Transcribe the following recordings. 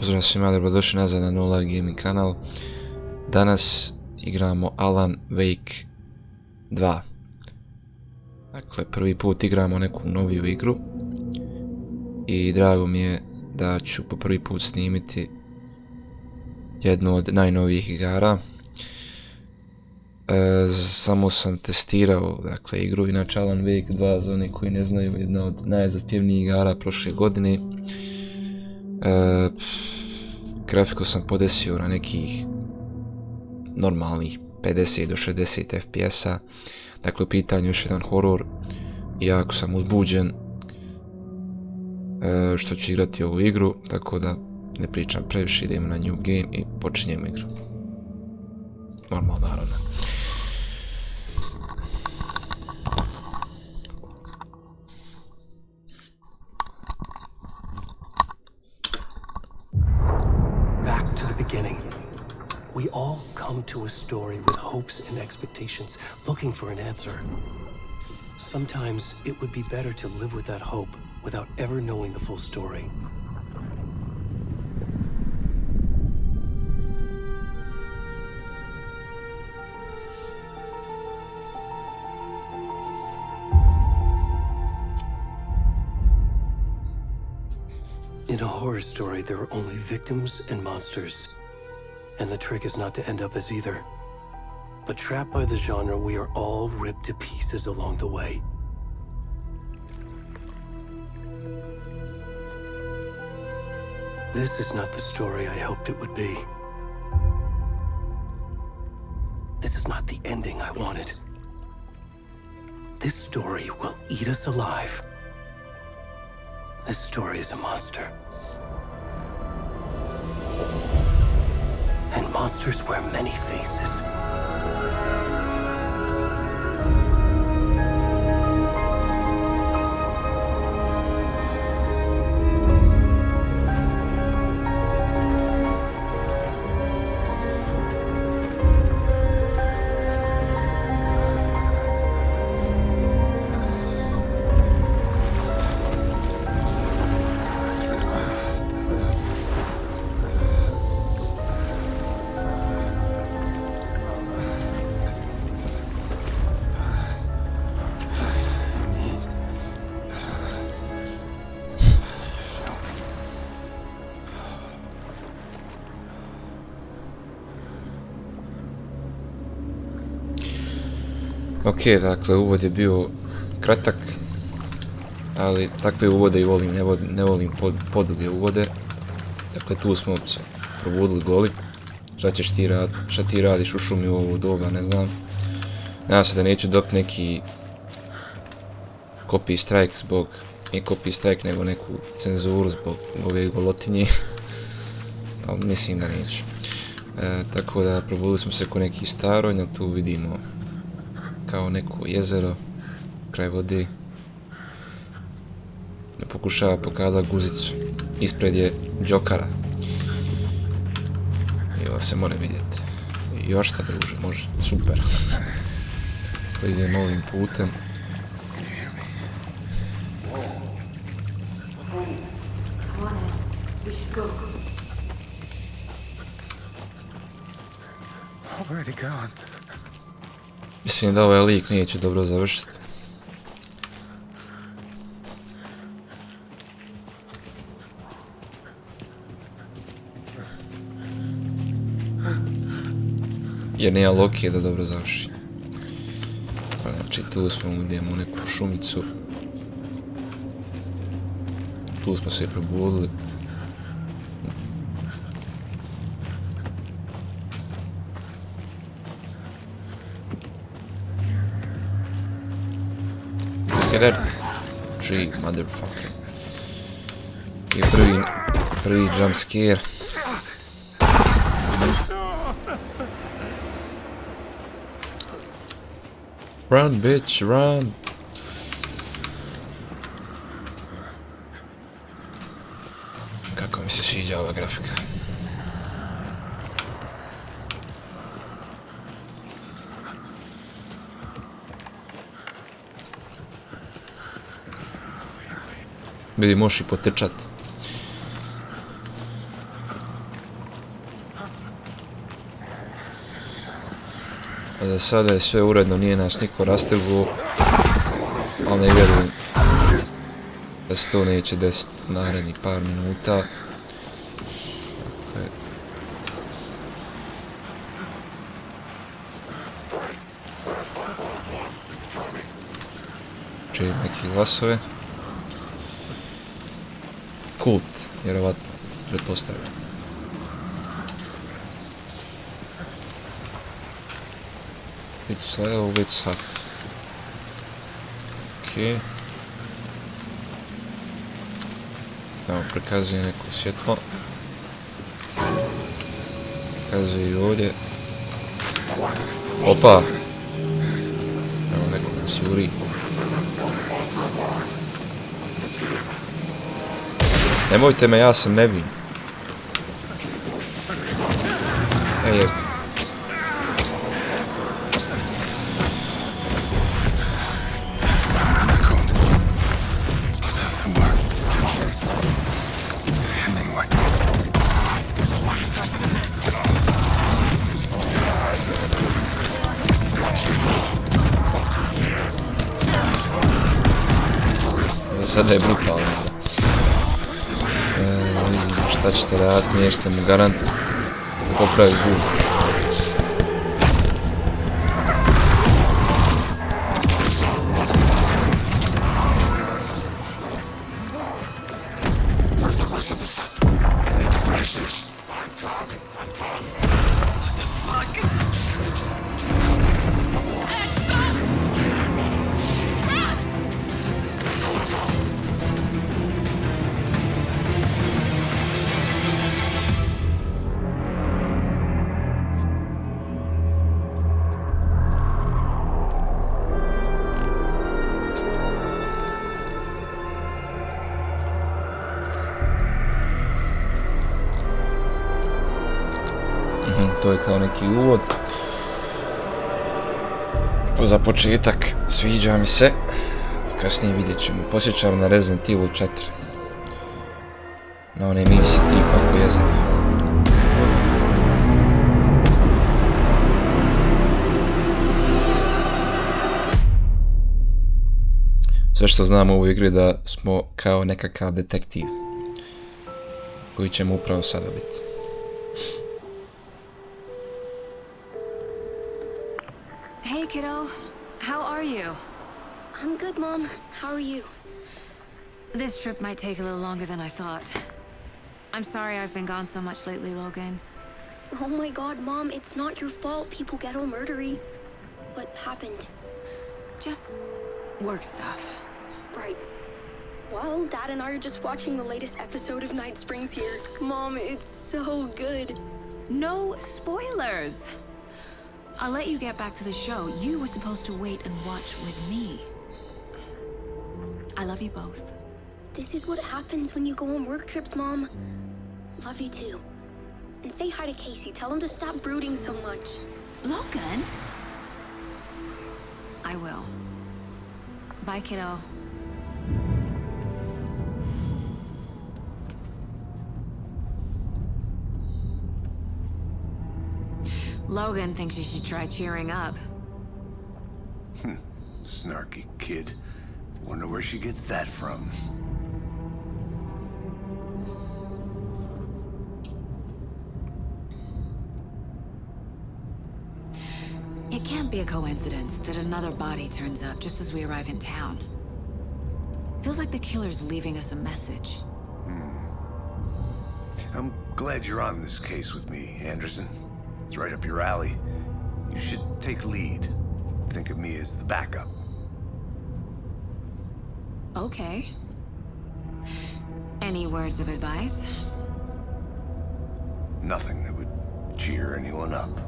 Pozdrav svima, dobrodošli nazad na No Life Gaming kanal. Danas igramo Alan Wake 2. Dakle, prvi put igramo neku noviju igru. I drago mi je da ću po prvi put snimiti jednu od najnovijih igara. Samo sam testirao igru, inače Alan Wake 2, za oni koji ne znaju, jedna od najzahtjevnijih igara prošle godine. Grafiku sam podesio na nekih normalnih 50 do 60 FPS-a. Dakle, u pitanju još jedan horor. Jako sam uzbuđen što ću igrati ovu igru, tako da ne pričam previše, idemo na new game i počinjemo igru. Normalno, naravno. We all come to a story with hopes and expectations, looking for an answer. Sometimes it would be better to live with that hope without ever knowing the full story. In a horror story, there are only victims and monsters. And the trick is not to end up as either. But trapped by the genre, we are all ripped to pieces along the way. This is not the story I hoped it would be. This is not the ending I wanted. This story will eat us alive. This story is a monster. And monsters wear many faces. Ok, dakle, uvod je bio kratak, ali takve uvode i volim, ne volim poduge uvode. Dakle, tu smo se probudili goli. Šta ti radiš u šumi u ovo doba, ne znam. Nadam se da neću dobiti neki copy strike zbog, nije copy strike nego neku cenzuru zbog ove golotinje. Ali mislim da neću. Tako da probudili smo se ko neki staronja, tu vidimo kao neko jezero kraj vode. Ne pokušava pokazati guzicu. Ispred je džokara. I ovo se mora vidjeti. I još šta, druže, može, super. To ide novim putem. Mislim da ovaj lik neće dobro završiti. Jer nema Lokije da dobro završi. Znači tu smo, idemo u neku šumicu. Tu smo se probudili. Get out. Tree, motherfucker. I prvi jump scare. Run, bitch, run. Kako mi se sviđa ova grafika. Vidi, možeš i potečat. Za sada je sve uredno, nije nas niko rastrguo, ali ne vjerujem da se to neće desiti u narednih par minuta. Dakle, čujem neki glasove. Kult, vjerovatno, pretpostavljam. It's level with sat. Ok. Tamo prikazuje neko svjetlo. Prikazuje i ovdje. Opa! Evo neko nas juri. Nemojte me, ja sam nevin. Ej, za sada je brutalno. Šta ćete raditi, nećete mu garant popravi zvuk. To je kao neki uvod. Za početak sviđa mi se. Kasnije vidjet ćemo. Posjećam na Resident Evil 4. Na one misije tipa oko jezera. Sve što znamo u ovoj igri da smo kao nekakav detektiv. Koji ćemo upravo sada biti. Hey, kiddo. How are you? I'm good, Mom. How are you? This trip might take a little longer than I thought. I'm sorry I've been gone so much lately, Logan. Oh my god, Mom, it's not your fault people get all murdery. What happened? Just work stuff. Right. Well, Dad and I are just watching the latest episode of Night Springs here. Mom, it's so good. No spoilers! I'll let you get back to the show. You were supposed to wait and watch with me. I love you both. This is what happens when you go on work trips, Mom. Love you too. And say hi to Casey. Tell him to stop brooding so much. Logan? I will. Bye, kiddo. Logan thinks you should try cheering up. Snarky kid. Wonder where she gets that from. It can't be a coincidence that another body turns up just as we arrive in town. Feels like the killer's leaving us a message. I'm glad you're on this case with me, Anderson. It's right up your alley. You should take lead. Think of me as the backup. Okay. Any words of advice? Nothing that would cheer anyone up.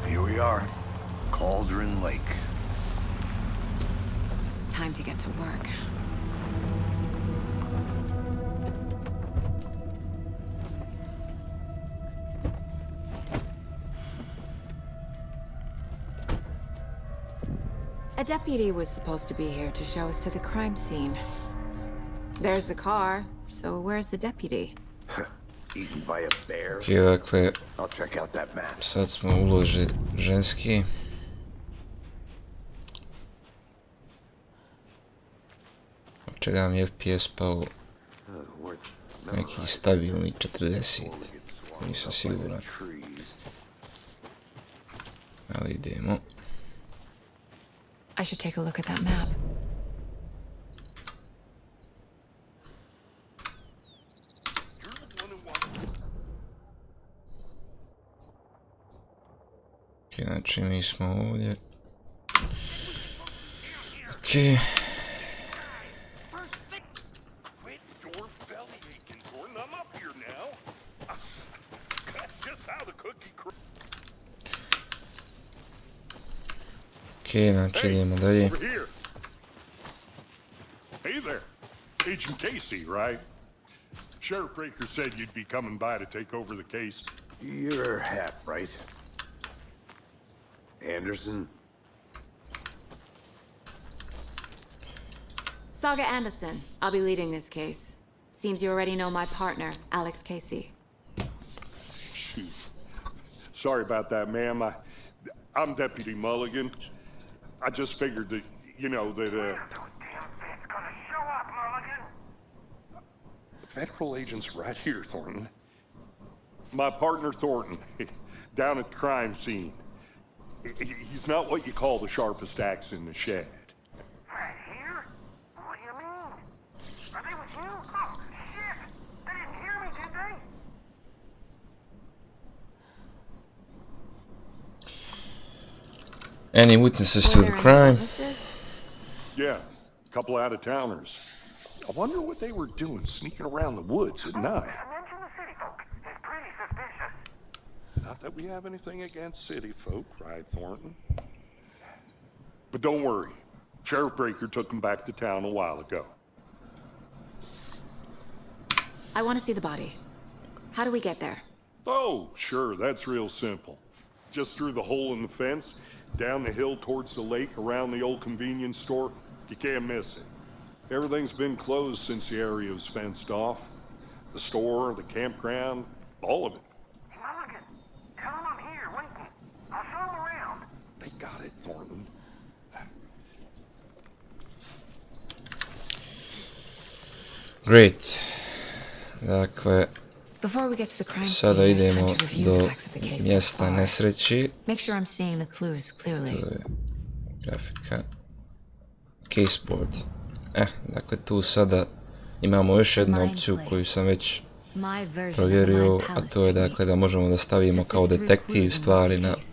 Here we are. Cauldron Lake. Time to get to work. A deputy was supposed to be here to show us to the crime scene. There's the car, so where's the deputy? Eaten by a bear? Ok, dakle, I'll check out that map. sad smo u uloži ženski. Od čega mi je FPS pao neki stabilni 40. Nisam siguran. Ali idemo. I should take a look at that map. Ok, znači mi smo ovdje. Ok. Ok, znači idemo dalje. Over here. Hey there. Agent Casey, right? Sheriff Breaker said you'd be coming by to take over the case. You're half right. Anderson? Saga Anderson. I'll be leading this case. Seems you already know my partner, Alex Casey. Shoot. Sorry about that, ma'am. I'm Deputy Mulligan. I just figured that, you know, that, Federal agents right here, Thornton. My partner, Thornton, down at the crime scene. He's not what you call the sharpest axe in the shed. Right here? What do you mean? Are they with you? Oh, shit! They didn't hear me, did they? Any witnesses to Were the there any crime? witnesses? Yeah, a couple out-of-towners. I wonder what they were doing sneaking around the woods at night. Mention the city folk. It's pretty suspicious. Not that we have anything against city folk, right, Thornton? But don't worry. Sheriff Breaker took them back to town a while ago. I want to see the body. How do we get there? Oh, sure, that's real simple. Just through the hole in the fence, down the hill towards the lake, around the old convenience store. You can't miss it. Everything's been closed since the area was fenced off. The store, the campground, all of it. Mulligan, tell them I'm here, waiting. I'll show them around. They got it, Thornton. Great. Dakle, Before we get to the crime sada scene, there's idemo time to review the do facts of the case so mjesta far. nesreći. Make sure I'm seeing the clues clearly. To je grafika. Caseboard. Dakle tu sada imamo još jednu opciju koju sam već My version of the provjerio, Mind a Palace to je technique. dakle da možemo da stavimo To kao sift through detektiv clues in stvari one na case.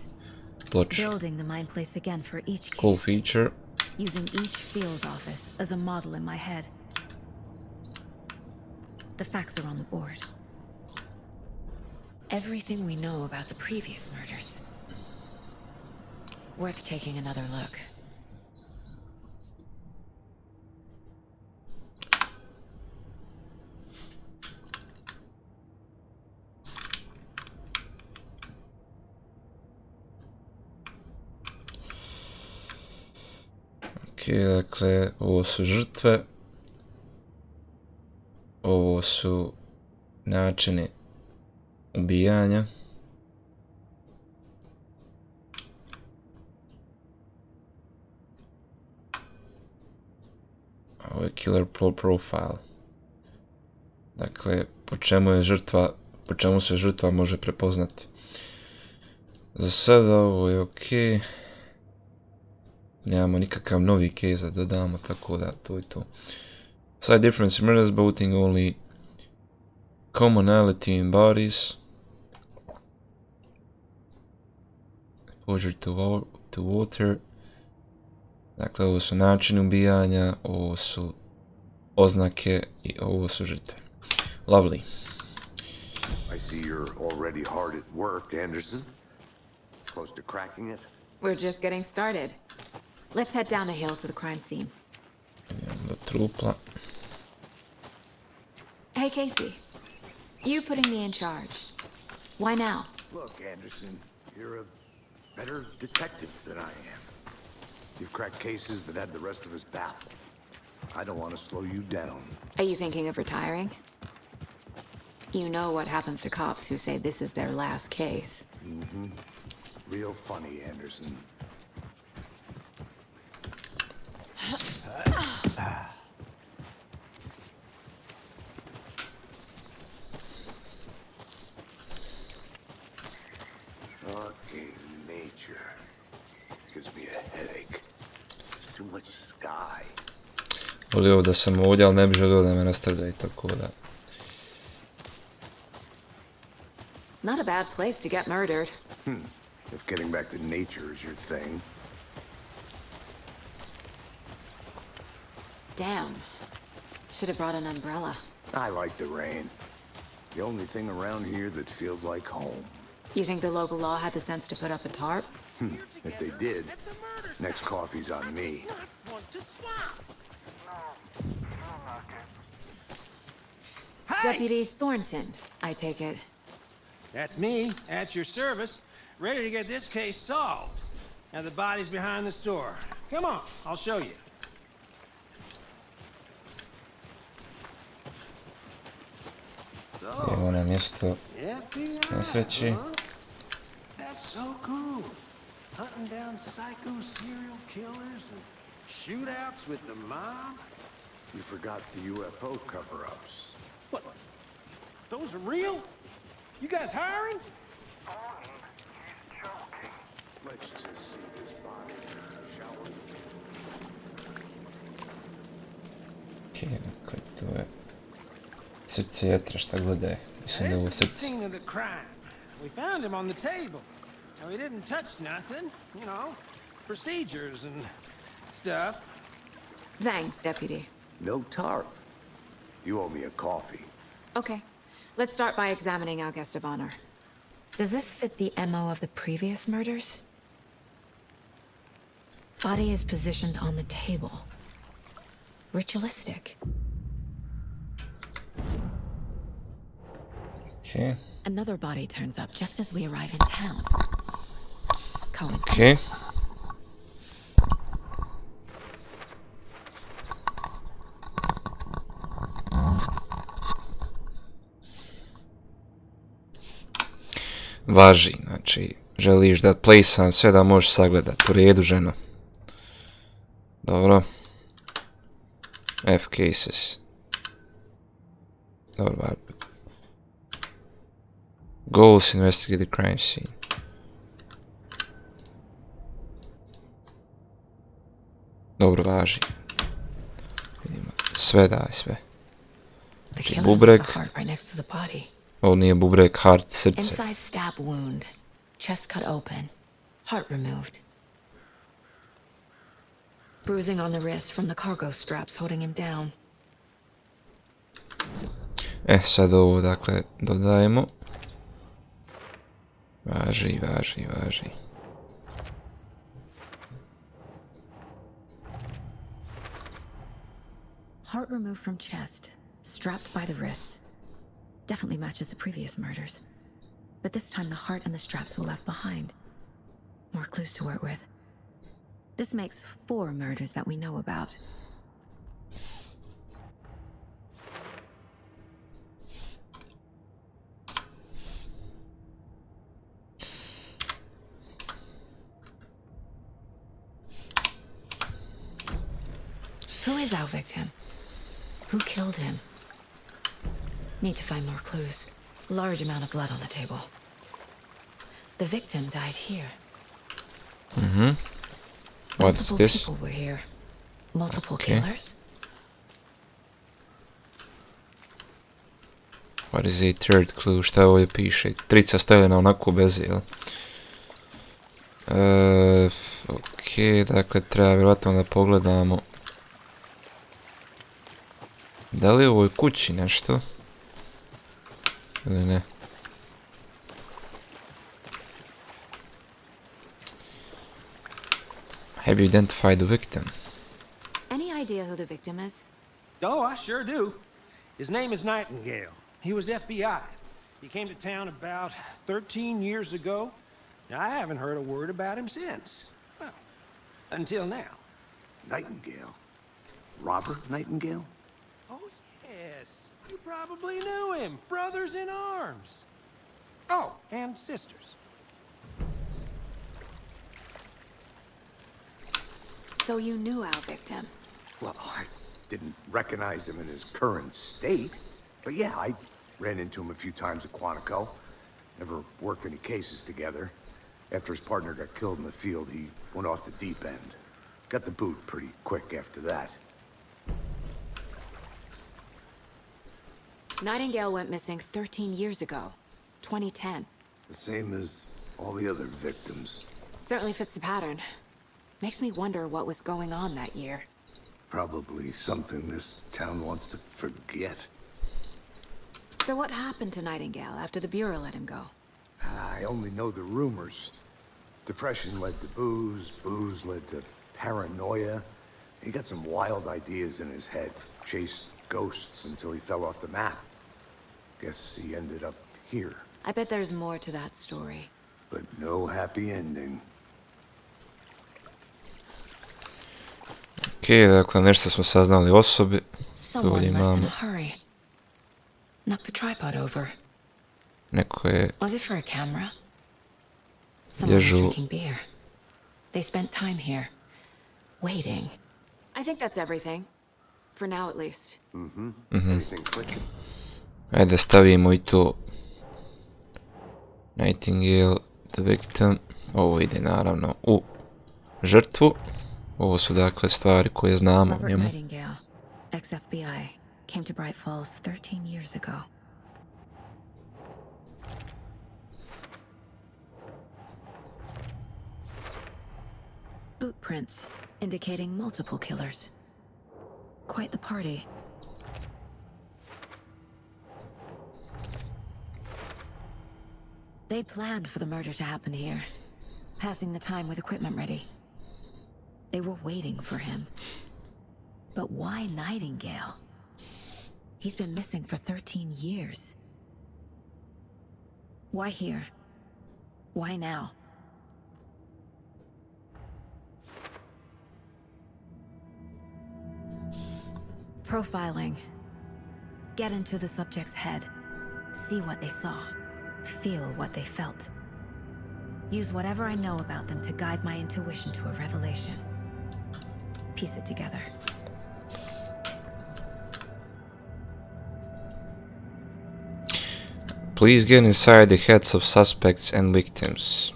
ploču. Building the Mind Place again for each Cool case. feature. Using each field office as a model in my head. The facts are on the board. Everything we know about the previous murders. Worth taking another look. Ok, dakle, ovo su žrtve. Ovo su načini ubijanja. Ovo je killer profile. Dakle, po čemu se žrtva može prepoznati. Za sada ovo je ok. Nemamo nikakav novi case da dodamo, tako da to je to. Side difference in murders, voting only commonality in bodies. Exposure to water. Dakle, ovo su načini ubijanja, ovo su oznake i ovo su žrtve. Lovely. I see you're already hard at work, Anderson. Close to cracking it? We're just getting started. Let's head down the hill to the crime scene. Idemo do trupla. Hey, Casey. You putting me in charge. Why now? Look, Anderson, you're a better detective than I am. You've cracked cases that had the rest of us baffled. I don't want to slow you down. Are you thinking of retiring? You know what happens to cops who say this is their last case. Real funny, Anderson. Fucking nature. Gives me a headache. There's too much sky. Volio da sam ovdje, ali ne bi želio da me nastavlja i tako da. Not a bad place to get murdered. If getting back to nature is your thing. Damn. Should have brought an umbrella. I like the rain. The only thing around here that feels like home. You think the local law had the sense to put up a tarp? If they did, next coffee's on me. Deputy Thornton, I take it. That's me, at your service, ready to get this case solved. Now the body's behind the store. Come on, I'll show you. Evo na mjesto FBI, nesreći. That's so cool. Hunting down psycho serial killers and shootouts with the mob. You forgot the UFO cover-ups. What? Those are real? You guys hiring? Let's just see this body, shall we? Okej, dakle, to je srce jetra, šta gledaj. Mislim da je ovo This is the srce. scene of the crime. We found him on the table. Now, he didn't touch nothing, you know, procedures and stuff. Thanks, Deputy. No tarp. You owe me a coffee. Okay. Let's start by examining our guest of honor. Does this fit the MO of the previous murders? Body is positioned on the table. Ritualistic. Okej, Another body turns up just as we arrive in town. Coincidence? okej. Važi, znači, želiš da plejsam sve da možeš sagledat. U redu, ženo. Dobro. F cases. Dobro, važi. Goals, investigate the crime scene. Dobro, važi. Vidimo, sve daj, sve. The Znači, killer left bubrek. the heart right next to the body. Ovo nije bubrek, heart, srce. Inside stab wound. Chest cut open. Heart removed. Bruising on the wrist from the cargo straps holding him down. Sad ovo, dakle, dodajemo. Važi, važi, važi. Heart removed from chest. Strapped by the wrists. Definitely matches the previous murders. But this time the heart and the straps were left behind. More clues to work with. This makes 4 murders that we know about. Who is our victim? Who killed him? Need to find more clues. Large amount of blood on the table. The victim died here. What is Multiple this? people were here. Multiple Okay. killers? What is the third clue? Šta ovdje piše? Trica stavljena onako bez, jel? Okej, dakle, treba vjerojatno da pogledamo. Da li je u ovoj kući nešto? Ili ne? Have you identified the victim? Any idea who the victim is? Oh, I sure do. His name is Nightingale. He was FBI. He came to town about 13 years ago. I haven't heard a word about him since. Well, until now. Nightingale. Robert Nightingale? Oh, yes. You probably knew him. Brothers in arms. Oh, and sisters. So you knew our victim. Well, I didn't recognize him in his current state. But yeah, I ran into him a few times at Quantico. Never worked any cases together. After his partner got killed in the field, he went off the deep end. Got the boot pretty quick after that. Nightingale went missing 13 years ago. 2010. The same as all the other victims. Certainly fits the pattern. Makes me wonder what was going on that year. Probably something this town wants to forget. So what happened to Nightingale after the Bureau let him go? I only know the rumors. Depression led to booze, booze led to paranoia. He got some wild ideas in his head, chased ghosts until he fell off the map. Guess he ended up here, I bet there's more to that story. but no happy ending. Ok, dakle, nešto smo saznali o osobi. Someone Ovdje left in imamo. a hurry. Knocked the tripod over. Neko je Was it for a camera? Someone was Ježu. drinking beer. They spent time here. Waiting. I think that's everything. For now, at least. Anything clicking? Ajde stavimo i to. Nightingale, the victim. Ovo ide naravno u žrtvu. Ovo su dakle stvari koje znamo o Robert njemu. Nightingale, ex-FBI, came to Bright Falls 13 years ago. Boot prints indicating multiple killers. Quite the party. They planned for the murder to happen here, passing the time with equipment ready. They were waiting for him. But why Nightingale? He's been missing for 13 years. Why here? Why now? Profiling. Get into the subject's head. See what they saw. Feel what they felt. Use whatever I know about them to guide my intuition to a revelation. Piece it together. Please get inside the heads of suspects and victims.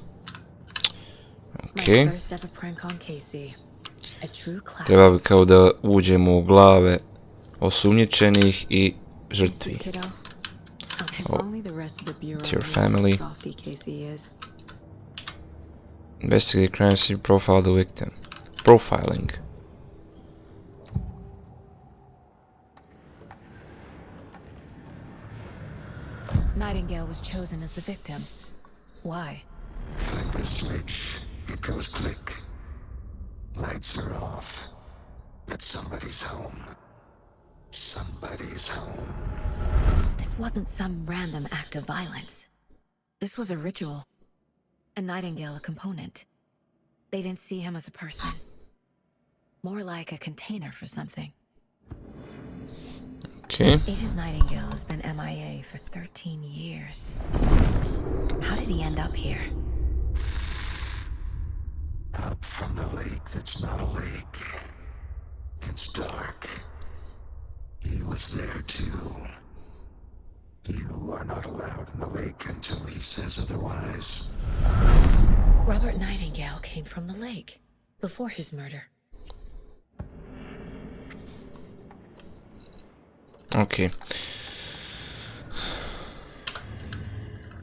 My Ok. first ever prank on Casey. A true classic. Treba bi kao da uđemo u glave osumnjičenih i You see, žrtvi. kiddo? If Oh, only the rest of the bureau it's your knew what a family. softy Casey is. Investigate crime scene, profile the victim. Profiling. Nightingale was chosen as the victim. Why? Flip the switch, it goes click. Lights are off. But somebody's home. Somebody's home. This wasn't some random act of violence. This was a ritual. And Nightingale a component. They didn't see him as a person. More like a container for something. Ok. Agent Nightingale has been MIA for 13 years. How did he end up here? Up from the lake that's not a lake. It's dark. He was there too. You are not allowed in the lake until he says otherwise. Robert Nightingale came from the lake before his murder. Ok.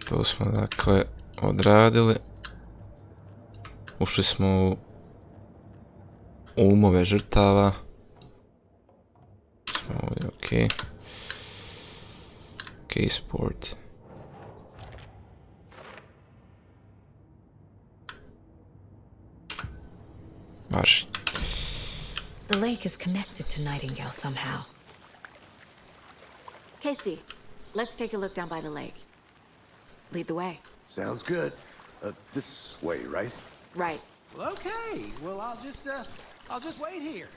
To smo dakle odradili. Ušli smo u umove žrtava. Ovdje, ok. Case board. Vaši. The lake is connected to Nightingale somehow. Casey, let's take a look down by the lake. Lead the way. Sounds good. This way, right? Right. Well, okay. Well, I'll just wait here.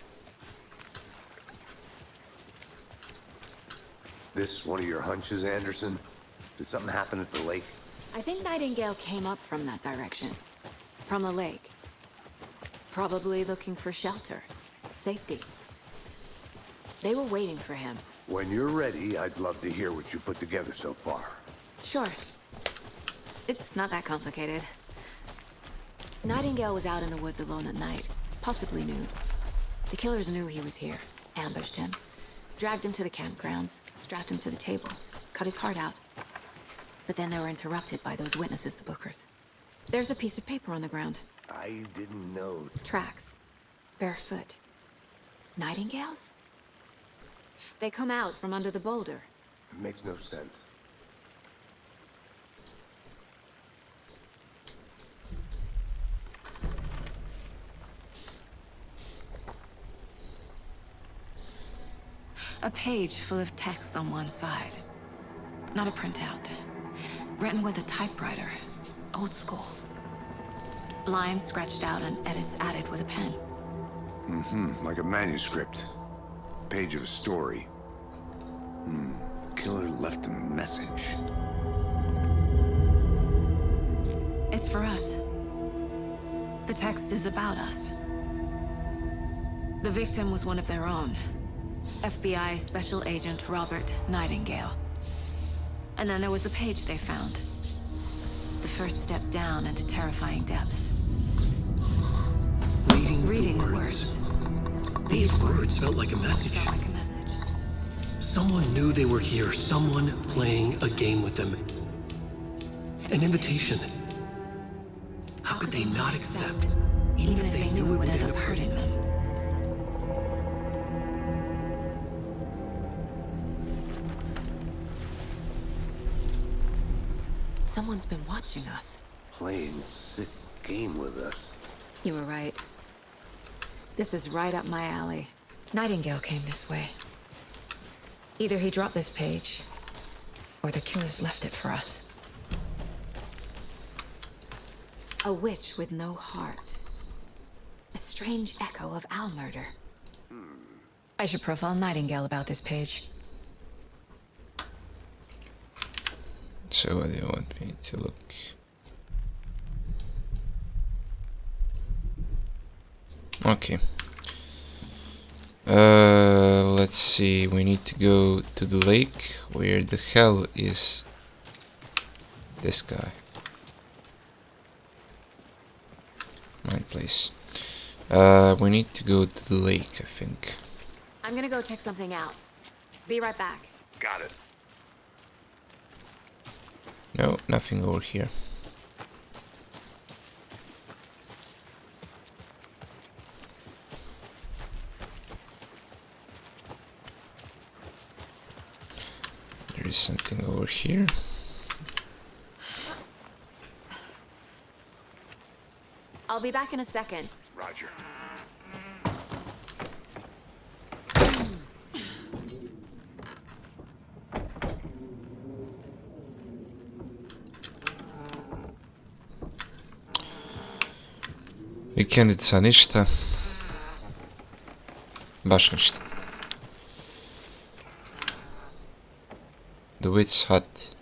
This one of your hunches, Anderson? Did something happen at the lake? I think Nightingale came up from that direction. From the lake. Probably looking for shelter. Safety. They were waiting for him. When you're ready, I'd love to hear what you put together so far. Sure. It's not that complicated. Nightingale was out in the woods alone at night, possibly nude. The killers knew he was here, ambushed him, dragged him to the campgrounds, strapped him to the table, cut his heart out. But then they were interrupted by those witnesses, the Bookers. There's a piece of paper on the ground. I didn't know. Tracks. Barefoot. Nightingales? They come out from under the boulder. It makes no sense. A page full of text on one side. Not a printout. Written with a typewriter. Old school. Lines scratched out and edits added with a pen. Like a manuscript. Page of a story. The killer left a message. It's for us. The text is about us. The victim was one of their own. FBI Special Agent Robert Nightingale. And then there was the page they found. The first step down into terrifying depths. Reading the words. These words felt like a message. Felt like a message. Someone knew they were here. Someone playing a game with them. An invitation. How could they not accept? Even if they knew it would end up hurting them. Someone's been watching us. Playing a sick game with us. You were right. This is right up my alley. Nightingale came this way. Either he dropped this page, or the killers left it for us. A witch with no heart. A strange echo of owl murder. I should profile Nightingale about this page. So what do you want me to look? Okay. Let's see, we need to go to the lake. Where the hell is this guy? My place. We need to go to the lake, I think. I'm gonna go check something out. Be right back. Got it. No, nothing over here. There is something over here. I'll be back in a second. Roger. Vikendica ništa. Baš ništa. The Witch Hut.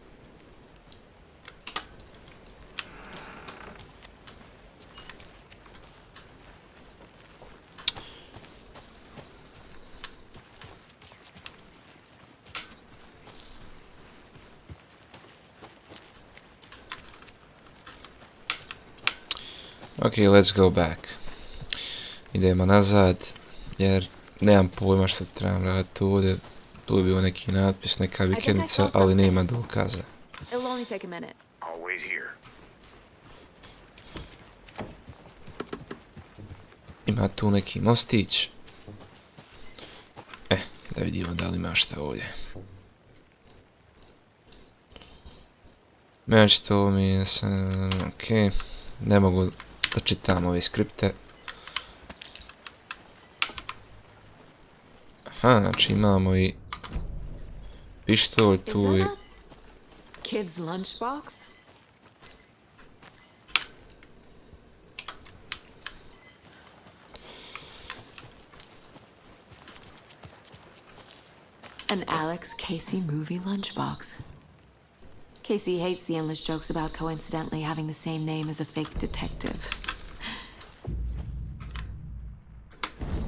Ok, let's go back. Idemo nazad, jer nemam pojma što trebam raditi ovdje. Tu je bio neki natpis, neka vikendica, ali nema dokaza. It'll only take a minute. I'll wait here. Ima tu neki mostić. Da vidimo da li ima šta ovdje. Znači to mi je... ok, ne mogu da čitam ove skripte. Aha, znači imamo i pištolj tu i... Kid's lunchbox? An Alex Casey movie lunchbox. Casey hates the endless jokes about coincidentally having the same name as a fake detective.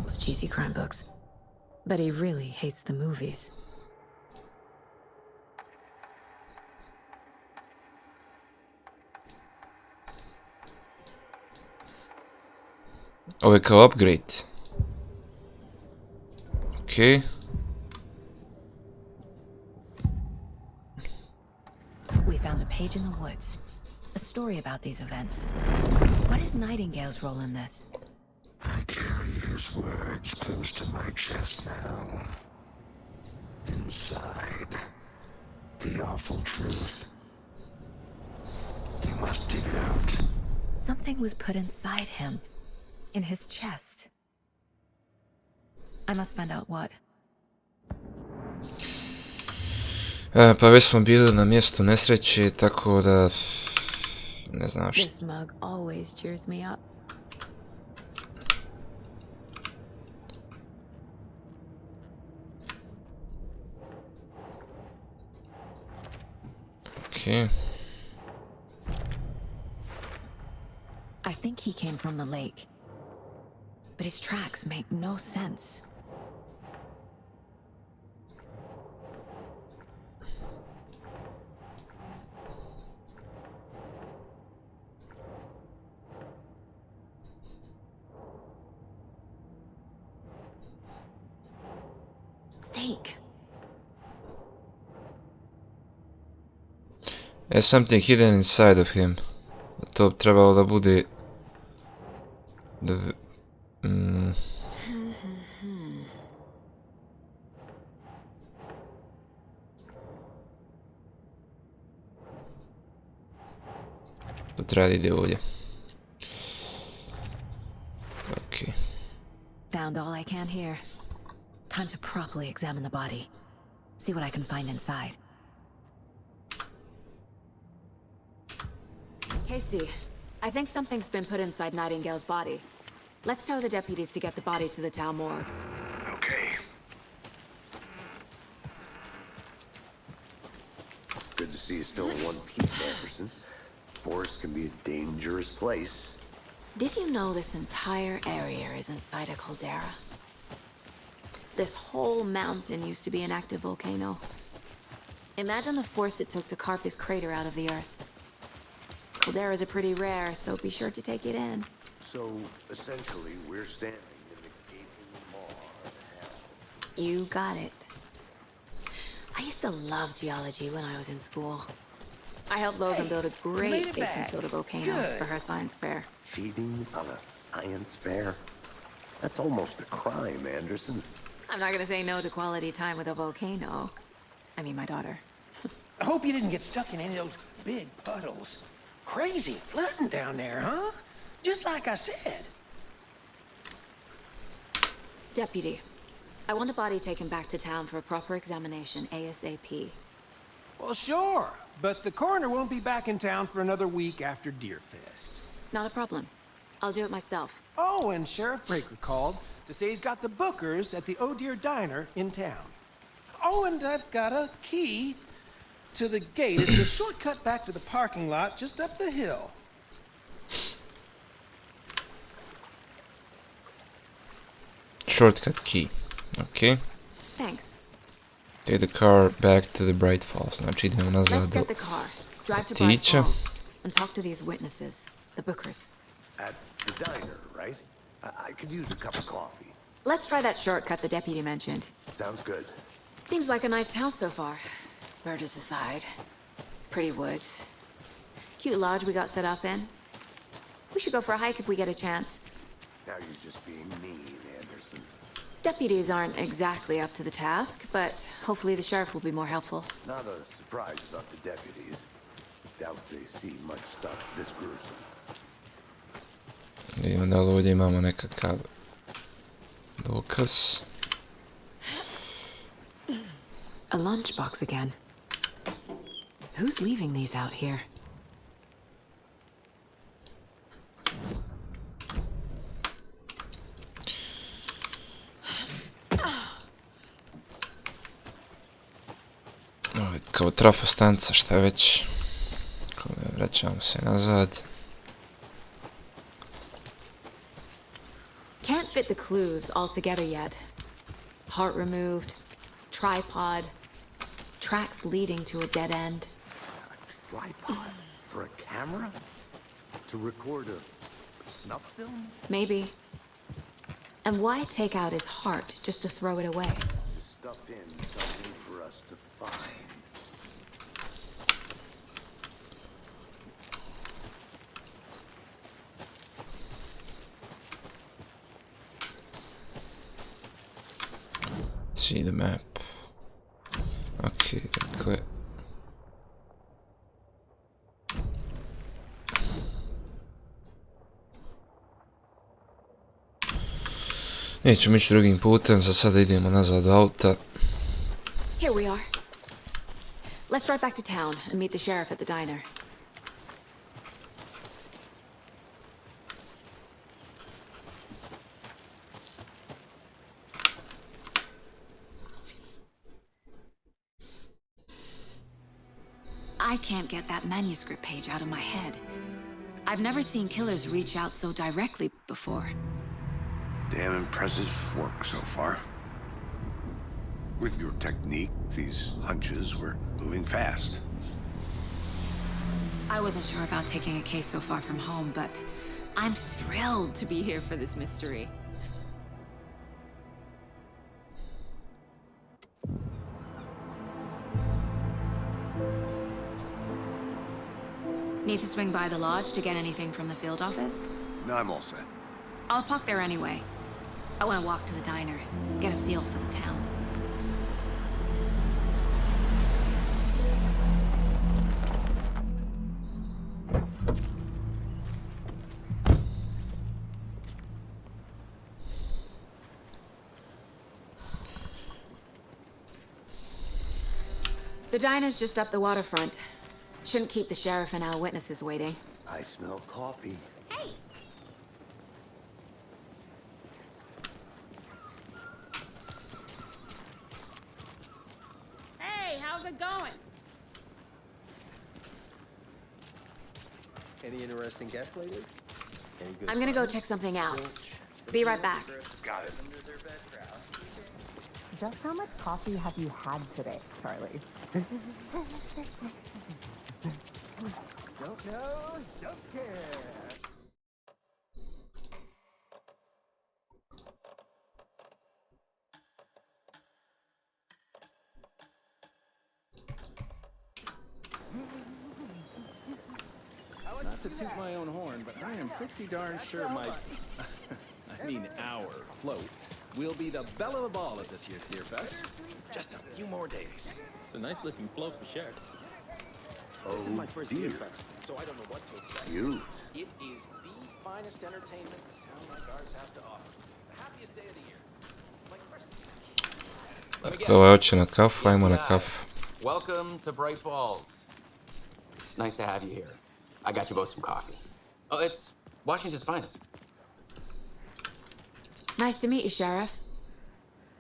Those cheesy crime books. But he really hates the movies. Ovo je kao upgrade. Okej. We found a page in the woods. A story about these events. What is Nightingale's role in this? I carry his words close to my chest now. Inside, the awful truth. You must dig it out. Something was put inside him. In his chest. I must find out what. Pa već smo bili na mjestu nesreće, tako da... Ne znam šta. This mug always cheers me up. Okej. I think he came from the lake. But his tracks make no sense. Think. There's something hidden inside of him. To bi trebalo da bude... To treba da ide ovdje. Okay. Found all I can here. Time to properly examine the body. See what I can find inside. Casey, I think something's been put inside Nightingale's body. Let's tell the deputies to get the body to the town morgue. Okay. Good to see you still in one piece, Anderson. Forest can be a dangerous place. Did you know this entire area is inside a caldera? This whole mountain used to be an active volcano. Imagine the force it took to carve this crater out of the earth. Calderas are pretty rare, so be sure to take it in. So, essentially, we're standing in the gaping maw of hell. You got it. I used to love geology when I was in school. I helped Logan build a great baking soda volcano for her science fair. Cheating on a science fair? That's almost a crime, Anderson. I'm not gonna say no to quality time with a volcano. I mean, my daughter. I hope you didn't get stuck in any of those big puddles. Crazy flooding down there, huh? Just like I said. Deputy, I want the body taken back to town for a proper examination ASAP. Well, sure. But the coroner won't be back in town for another week after Deerfest. Not a problem. I'll do it myself. Oh, and Sheriff Breaker called to say he's got the Bookers at the Oh Dear Diner in town. Oh, and I've got a key to the gate. It's a shortcut back to the parking lot just up the hill. Shortcut key. Okay. Thanks. Take the car back to the Bright Falls. Znači idemo nazad Let's do get the car. Drive to Bright Tića. Falls and talk to these witnesses, the Bookers. At the diner, right? I could use a cup of coffee. Let's try that shortcut the deputy mentioned. Sounds good. Seems like a nice town so far. Murders aside. Pretty woods. Cute lodge we got set up in. We should go for a hike if we get a chance. Now you're just being mean, Anderson. Deputies aren't exactly up to the task, but hopefully the sheriff will be more helpful. Not a surprise about the deputies. Doubt they see much stuff this gruesome. Vidimo da li ovdje imamo nekakav dokaz. A lunchbox again. Who's leaving these out here? kao trafostanca, šta već. Vraćamo se nazad. Can't fit the clues all together yet. Heart removed, tripod, tracks leading to a dead end. A tripod? For a camera? To record a snuff film? Maybe. And why take out his heart just to throw it away? To stuff in something for us to find. See the map. Ok, dakle... Nećemo ići drugim putem, za sada idemo nazad do auta. Here we are. Let's drive back to town and meet the sheriff at the diner. I can't get that manuscript page out of my head. I've never seen killers reach out so directly before. Damn impressive work so far. With your technique, these hunches were moving fast. I wasn't sure about taking a case so far from home, but I'm thrilled to be here for this mystery. Need to swing by the lodge to get anything from the field office? No, I'm all set. I'll park there anyway. I want to walk to the diner, get a feel for the town. The diner's just up the waterfront. Shouldn't keep the sheriff and our witnesses waiting. I smell coffee. Hey! Hey, how's it going? Any interesting guests lately? Any good I'm gonna go finds? check something out. Be right back. Got it. Just how much coffee have you had today, Charlie? Don't know, don't care. Not to toot my own horn, but I am pretty darn sure my... I mean our float will be the belle of the ball at this year's Beer Fest. Just a few more days. It's a nice looking float for sure. This is my first dear. Beer Fest, so I don't know what to expect. You. It is the finest entertainment a town like ours has to offer. The happiest day of the year. Like Christmas. Let me Dakle, ovaj guess. hoće na kafu, ajmo na kafu. Welcome to Bright Falls. It's nice to have you here. I got you both some coffee. Oh, it's Washington's finest. Nice to meet you, Sheriff.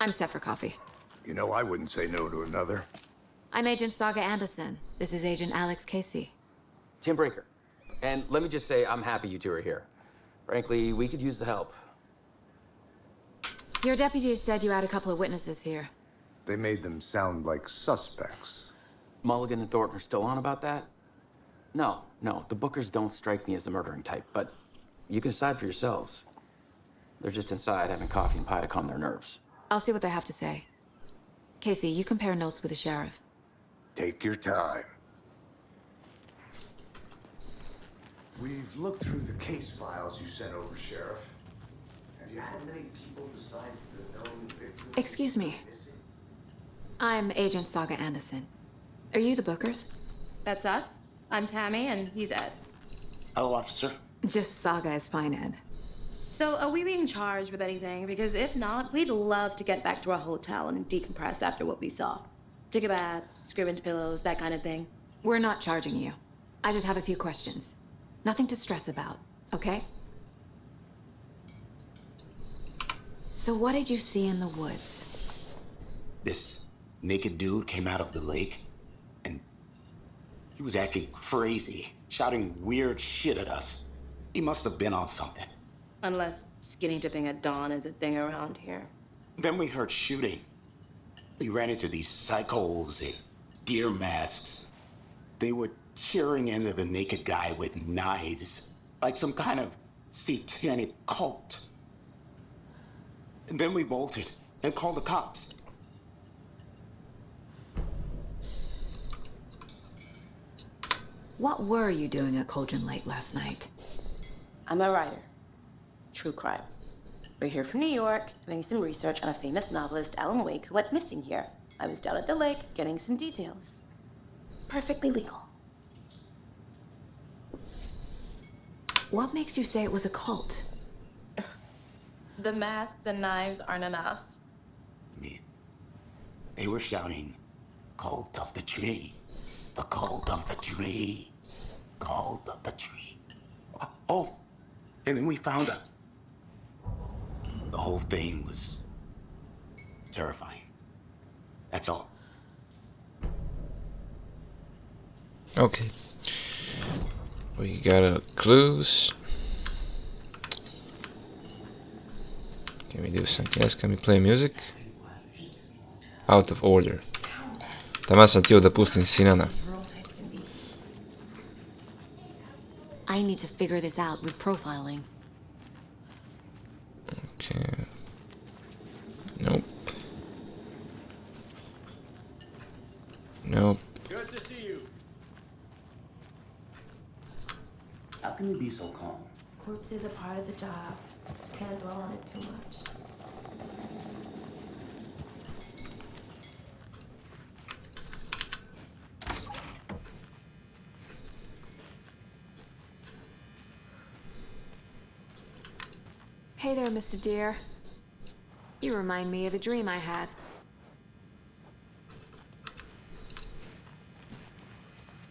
I'm set for coffee. You know, I wouldn't say no to another. I'm Agent Saga Anderson. This is Agent Alex Casey. Tim Breaker. And let me just say, I'm happy you two are here. Frankly, we could use the help. Your deputies said you had a couple of witnesses here. They made them sound like suspects. Mulligan and Thornton are still on about that? No, the Bookers don't strike me as the murdering type, but you can decide for yourselves. They're just inside having coffee and pie to calm their nerves. I'll see what they have to say. Casey, you compare notes with the sheriff. Take your time. We've looked through the case files you sent over, Sheriff. Have you had many people besides the known victims? Excuse me. I'm Agent Saga Anderson. Are you the Bookers? That's us. I'm Tammy, and he's Ed. Hello, officer. Just Saga is fine, Ed. So, are we being charged with anything? Because if not, we'd love to get back to our hotel and decompress after what we saw. Take a bath, scream into pillows, that kind of thing. We're not charging you. I just have a few questions. Nothing to stress about, okay? So what did you see in the woods? This naked dude came out of the lake and He was acting crazy, shouting weird shit at us. He must have been on something. Unless skinny dipping at dawn is a thing around here. Then we heard shooting. We ran into these psychos in deer masks. They were tearing into the naked guy with knives, like some kind of satanic cult. And then we bolted and called the cops. What were you doing at Cauldron Lake last night? I'm a writer. True crime. We're here from New York, doing some research on a famous novelist, Alan Wake, who went missing here. I was down at the lake, getting some details. Perfectly legal. What makes you say it was a cult? The masks and knives aren't enough. They were shouting, "Cult of the tree, the cult of the tree, cult of the tree." Oh, and then we found out. The whole thing was terrifying. That's all. Okay. We got clues. Can we do something else? Can we play music? Out of order. Tamo sam htio da pustim Sinana. I need to figure this out with profiling. Okay. Nope. Nope. Good to see you. How can you be so calm? Corpses are part of the job. Can't dwell on it too much. Hey there, Mr. Deer. You remind me of a dream I had.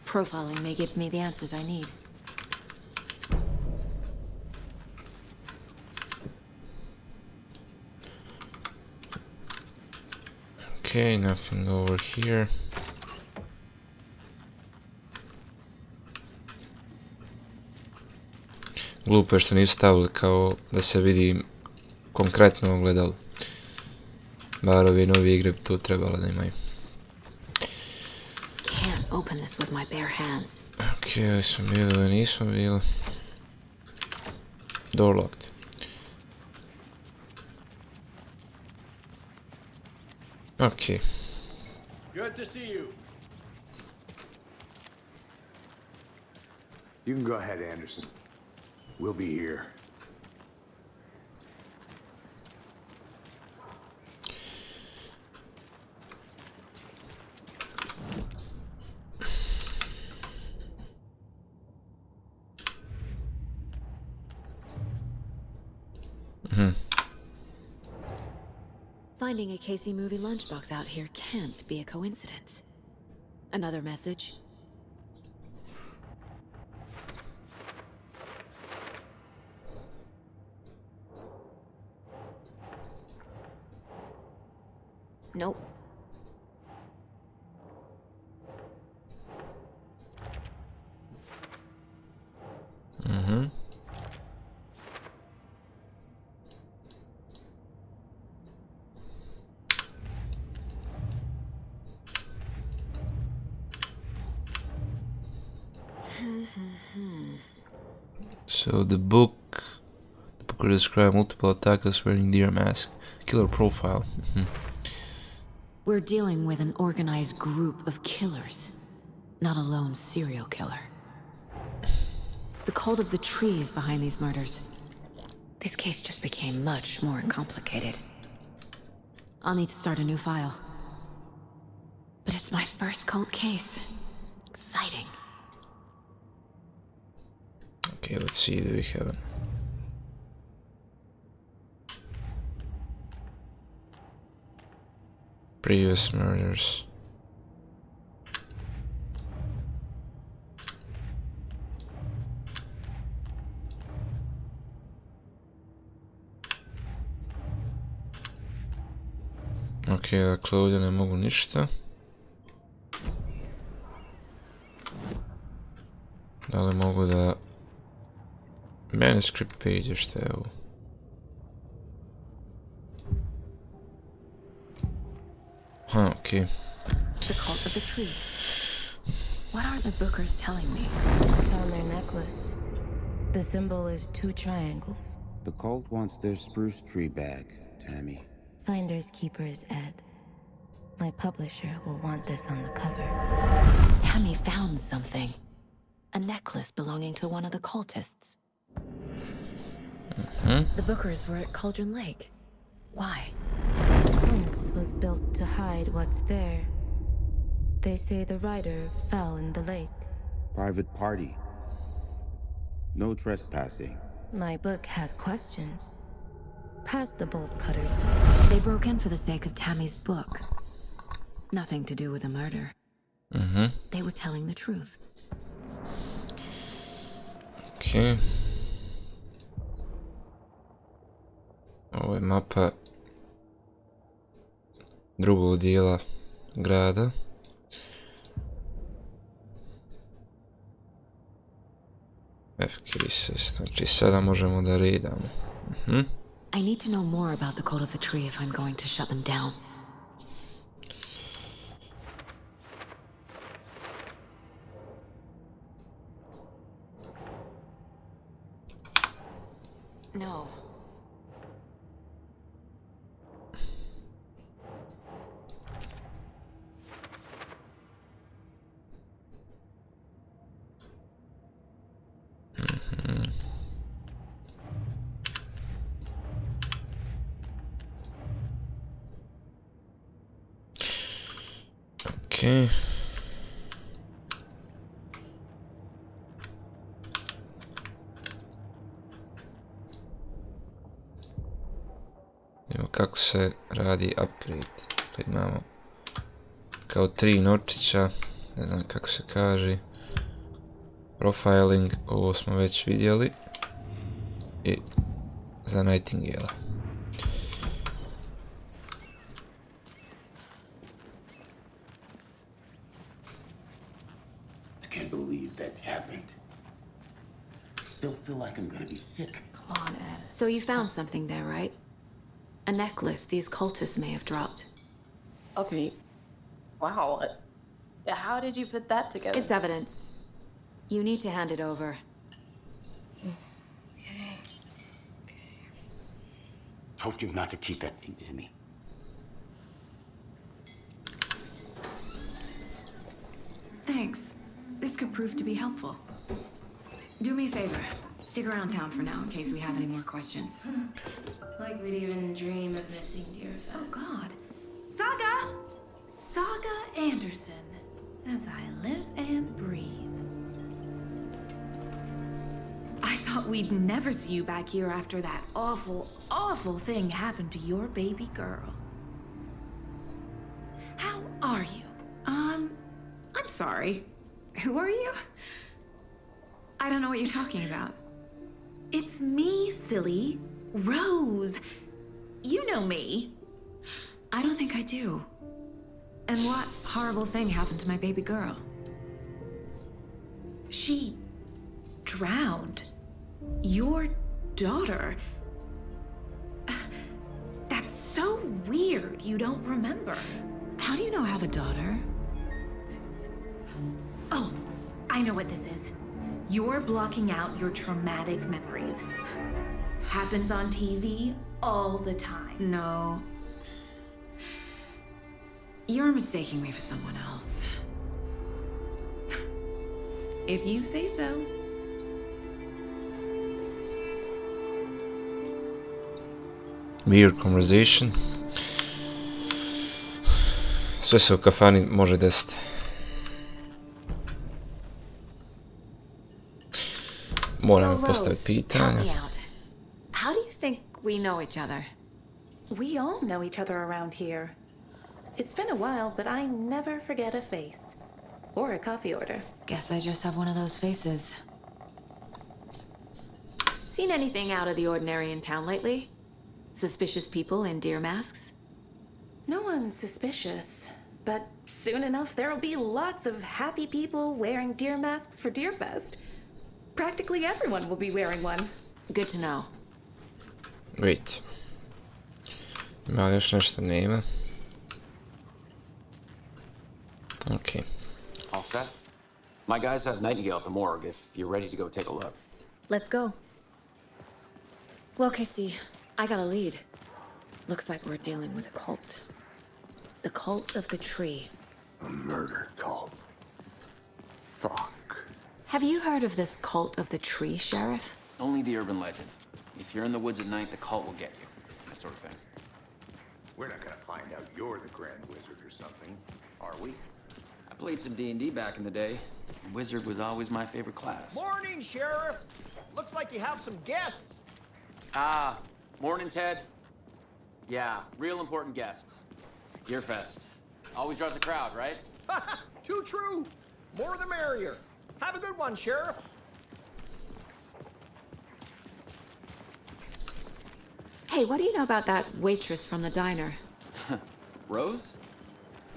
Profiling may give me the answers I need. Okay, nothing over here. Glupo je što nisu stavili kao da se vidi konkretno ogledalo. Bar ove nove igre bi to trebalo da imaju. Can't open this with my bare hands. Ok, ovo smo bili, ovo nismo bili. Door locked. Ok. Good to see you. You can go ahead, Anderson. We'll be here. Finding a Casey movie lunchbox out here can't be a coincidence. Another message? Nope. So the book will describe multiple attackers wearing deer mask. Killer profile. We're dealing with an organized group of killers, not a lone serial killer. The cult of the tree is behind these murders. This case just became much more complicated. I'll need to start a new file. But it's my first cult case. Exciting. Okay, let's see, do we have it? Previous murders. Ok, dakle ovdje ne mogu ništa. Da li mogu da... Manuscript page, šta je ovo? Huh, okay. The cult of the tree. What aren't the Bookers telling me? I found their necklace. The symbol is 2 triangles. The cult wants their spruce tree back, Tammy. Finders keepers, Ed. My publisher will want this on the cover. Tammy found something. A necklace belonging to one of the cultists. The Bookers were at Cauldron Lake. Why? The fence was built to hide what's there. They say the rider fell in the lake. Private party. No trespassing. My book has questions. Past the bolt cutters. They broke in for the sake of Tammy's book. Nothing to do with a murder. They were telling the truth. Okay. Ovo je mapa drugog dijela grada. F-Crisis, znači sada možemo da redamo. I need to know more about the cult of the tree if I'm going to shut them down. No. Okay. Evo kako se radi upgrade. Tu imamo kao 3 nočića, ne znam kako se kaže. Profiling, ovo smo već vidjeli. I za Nightingale. Can't believe that happened. I still feel like I'm gonna be sick. Come on, Ed. So you found something there, right? A necklace these cultists may have dropped. Okay. Wow. How did you put that together? It's evidence. You need to hand it over. Okay. Told you not to keep that thing to me. Thanks. This could prove to be helpful. Do me a favor. Stick around town for now in case we have any more questions. Like we'd even dream of missing Deerfest. Oh, God. Saga! Saga Anderson. As I live and breathe. I thought we'd never see you back here after that awful, awful thing happened to your baby girl. How are you? I'm sorry. Who are you? I don't know what you're talking about. It's me, silly. Rose. You know me. I don't think I do. And what horrible thing happened to my baby girl? She drowned. Your daughter. That's so weird you don't remember. How do you know I have a daughter? Oh, I know what this is. You're blocking out your traumatic memories. Happens on TV all the time. No. You're mistaking me for someone else. If you say so. Weird conversation. Sve se u kafani može desiti. Moram postaviti pitanje. How do you think we know each other? We all know each other around here. It's been a while, but I never forget a face. Or a coffee order. Guess I just have one of those faces. Seen anything out of the ordinary in town lately? Suspicious people in deer masks? No one's suspicious. But soon enough, there'll be lots of happy people wearing deer masks for Deerfest. Practically everyone will be wearing one. Good to know. Wait. Ima li još nešto? Nema. Okay. All set? My guys have Nightingale at the morgue if you're ready to go take a look. Let's go. Well, Casey, I got a lead. Looks like we're dealing with a cult. The cult of the tree. A murder cult. Fuck. Have you heard of this cult of the tree, Sheriff? Only the urban legend. If you're in the woods at night, the cult will get you. That sort of thing. We're not gonna find out you're the Grand Wizard or something, are we? I played some D&D back in the day. Wizard was always my favorite class. Morning, Sheriff. Looks like you have some guests. Ah, morning, Ted. Yeah, real important guests. Deerfest. Always draws a crowd, right? Too true. More the merrier. Have a good one, Sheriff. Hey, what do you know about that waitress from the diner? Rose?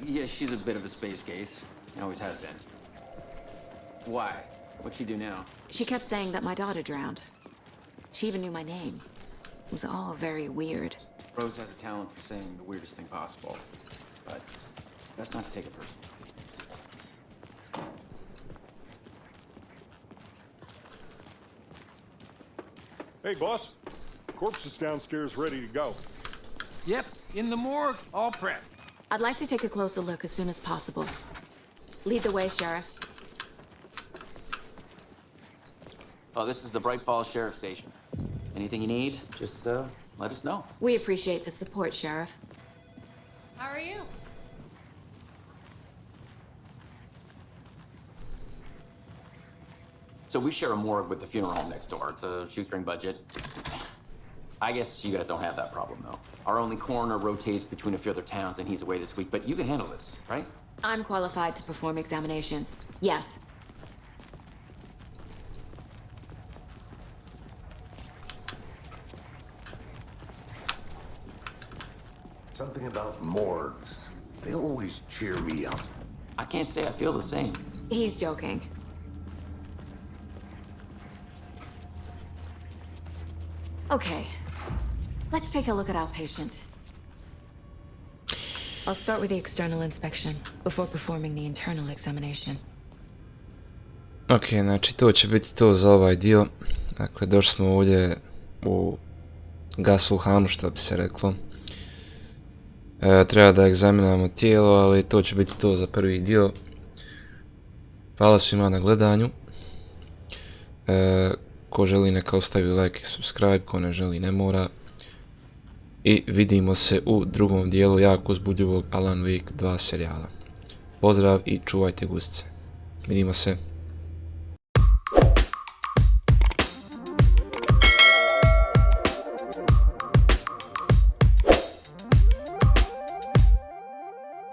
Yeah, she's a bit of a space case. Always has been. Why? What'd she do now? She kept saying that my daughter drowned. She even knew my name. It was all very weird. Rose has a talent for saying the weirdest thing possible. But it's best not to take it personally. Hey, boss. Corpse is downstairs ready to go. Yep, in the morgue, all prepped. I'd like to take a closer look as soon as possible. Lead the way, Sheriff. Oh, this is the Bright Falls Sheriff Station. Anything you need, just let us know. We appreciate the support, Sheriff. How are you? So we share a morgue with the funeral home next door. It's a shoestring budget. I guess you guys don't have that problem, though. Our only coroner rotates between a few other towns, and he's away this week, but you can handle this, right? I'm qualified to perform examinations. Yes. Something about morgues. They always cheer me up. I can't say I feel the same. He's joking. Okay. Let's take a look at our patient. I'll start with the external inspection before performing the internal examination. Ok, znači to će biti to za ovaj dio. Dakle, došli smo ovdje u Gasulhanu, što bi se reklo. Treba da egzaminamo tijelo, ali to će biti to za prvi dio. Hvala svima na gledanju. Ko želi neka ostavi like i subscribe, ko ne želi ne mora. I vidimo se u drugom dijelu jako uzbudljivog Alan Wake 2 serijala. Pozdrav i čuvajte guzice. Vidimo se.